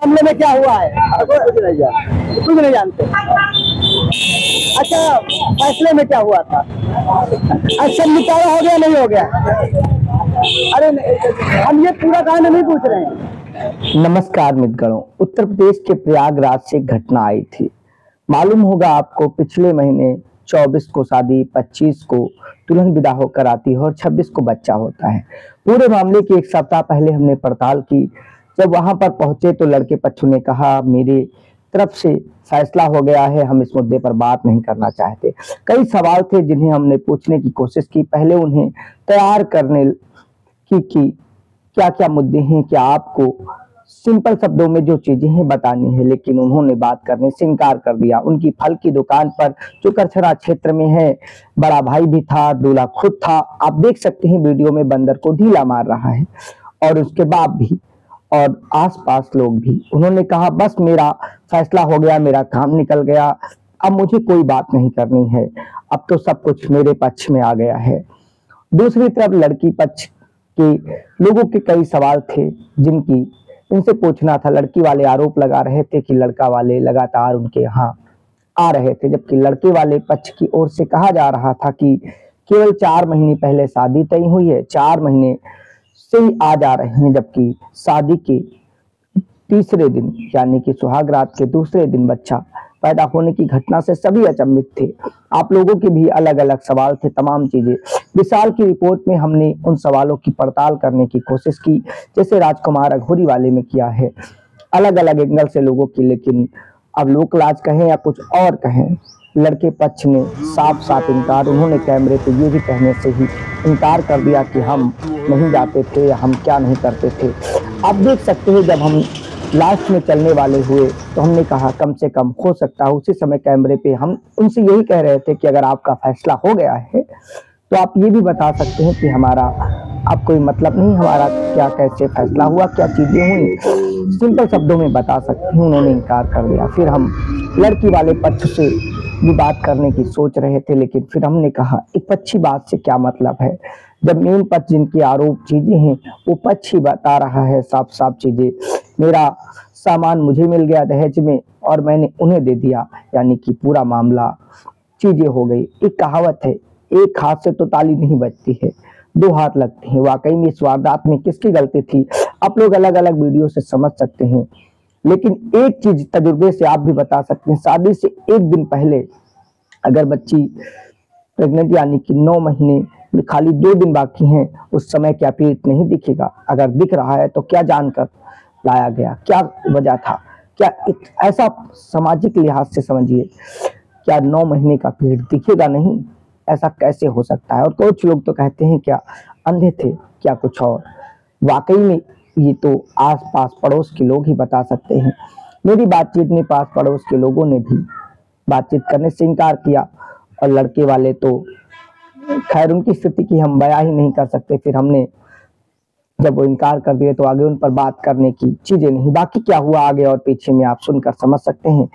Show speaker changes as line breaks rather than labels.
मामले में क्या हुआ है? कुछ नहीं जानते। अच्छा, फैसले में क्या हुआ था? अच्छा, निकाला हो गया नहीं हो गया? अरे हम ये पूरा कहानी नहीं पूछ रहे हैं।
नमस्कार मित्रगणों, उत्तर प्रदेश के प्रयागराज से घटना आई थी। मालूम होगा आपको, पिछले महीने 24 को शादी, 25 को दुल्हन विदा होकर आती है और 26 को बच्चा होता है। पूरे मामले की एक सप्ताह पहले हमने पड़ताल की। जब वहां पर पहुंचे तो लड़के पक्ष ने कहा, मेरे तरफ से फैसला हो गया है, हम इस मुद्दे पर बात नहीं करना चाहते। कई सवाल थे जिन्हें हमने पूछने की कोशिश की। पहले उन्हें तैयार करने की क्या क्या मुद्दे हैं, क्या आपको सिंपल शब्दों में जो चीजें हैं बतानी है, लेकिन उन्होंने बात करने से इनकार कर दिया। उनकी फल की दुकान पर जो करछड़ा क्षेत्र में है, बड़ा भाई भी था, दूल्हा खुद था। आप देख सकते हैं वीडियो में बंदर को ढीला मार रहा है, और उसके बाप भी और आसपास लोग भी। उन्होंने कहा, बस मेरा फैसला हो गया, मेरा काम निकल गया, अब मुझे कोई बात नहीं करनी है, अब तो सब कुछ मेरे पक्ष में आ गया है। दूसरी तरफ लड़की पक्ष के लोगों के कई सवाल थे जिनकी इनसे पूछना था। लड़की वाले आरोप लगा रहे थे कि लड़का वाले लगातार उनके यहाँ आ रहे थे, जबकि लड़के वाले पक्ष की ओर से कहा जा रहा था कि केवल 4 महीने पहले शादी तय हुई है, 4 महीने से ही आ जा रहे हैं, जबकि शादी के तीसरे दिन यानी कि सुहाग रात के दूसरे दिन बच्चा पैदा होने की घटना से सभी अचंभित थे। आप लोगों के भी अलग अलग सवाल थे, तमाम चीजें। विशाल की रिपोर्ट में हमने उन सवालों की पड़ताल करने की कोशिश की, जैसे राजकुमार अघोरी वाले में किया है, अलग अलग एंगल से लोगों की। लेकिन अब लोक लाज कहें या कुछ और कहें, लड़के पक्ष ने साफ साफ इनकार, उन्होंने कैमरे पे ये भी कहने से ही इनकार कर दिया कि हम नहीं जाते थे या हम क्या नहीं करते थे। आप देख सकते हैं, जब हम लास्ट में चलने वाले हुए तो हमने कहा कम से कम हो सकता है, उसी समय कैमरे पे हम उनसे यही कह रहे थे कि अगर आपका फैसला हो गया है तो आप ये भी बता सकते हैं कि हमारा अब कोई मतलब नहीं, हमारा क्या कैसे फैसला हुआ, क्या चीजें हुई, सिंपल शब्दों में बता सकते हैं। उन्होंने इनकार कर दिया। फिर हम लड़की वाले पक्ष से भी बात करने की सोच रहे थे, लेकिन फिर हमने कहा एक पक्षी बात से क्या मतलब है, जब मेन पक्ष जिनकी आरोप चीजें हैं वो पक्ष ही बता रहा है साफ साफ चीजें। मेरा सामान मुझे मिल गया दहेज में और मैंने उन्हें दे दिया, यानी कि पूरा मामला चीजें हो गई। एक कहावत है, एक हाथ से तो ताली नहीं बजती है, 2 हाथ लगते हैं। वाकई में इस वारदात में किसकी गलती थी, आप लोग अलग अलग वीडियो से समझ सकते हैं, लेकिन एक चीज तजुर्बे से आप भी बता सकते हैं, शादी से 1 दिन पहले अगर बच्ची प्रेग्नेंट यानी कि 9 महीने में खाली 2 दिन बाकी हैं, उस समय क्या पीठ नहीं दिखेगा? अगर दिख रहा है तो क्या जानकर लाया गया, क्या वजह था? क्या ऐसा सामाजिक लिहाज से समझिए, क्या 9 महीने का पीठ दिखेगा नहीं? ऐसा कैसे हो सकता है? और कुछ लोग तो कहते हैं क्या अंधे थे, क्या कुछ और। वाकई में ये तो आस पास पड़ोस के लोग ही बता सकते हैं। मेरी बातचीत में पास पड़ोस के लोगों ने भी बातचीत करने से इनकार किया, और लड़के वाले तो खैर उनकी स्थिति की हम बयां ही नहीं कर सकते। फिर हमने जब वो इनकार कर दिए तो आगे उन पर बात करने की चीजें नहीं। बाकी क्या हुआ आगे और पीछे में आप सुनकर समझ सकते हैं।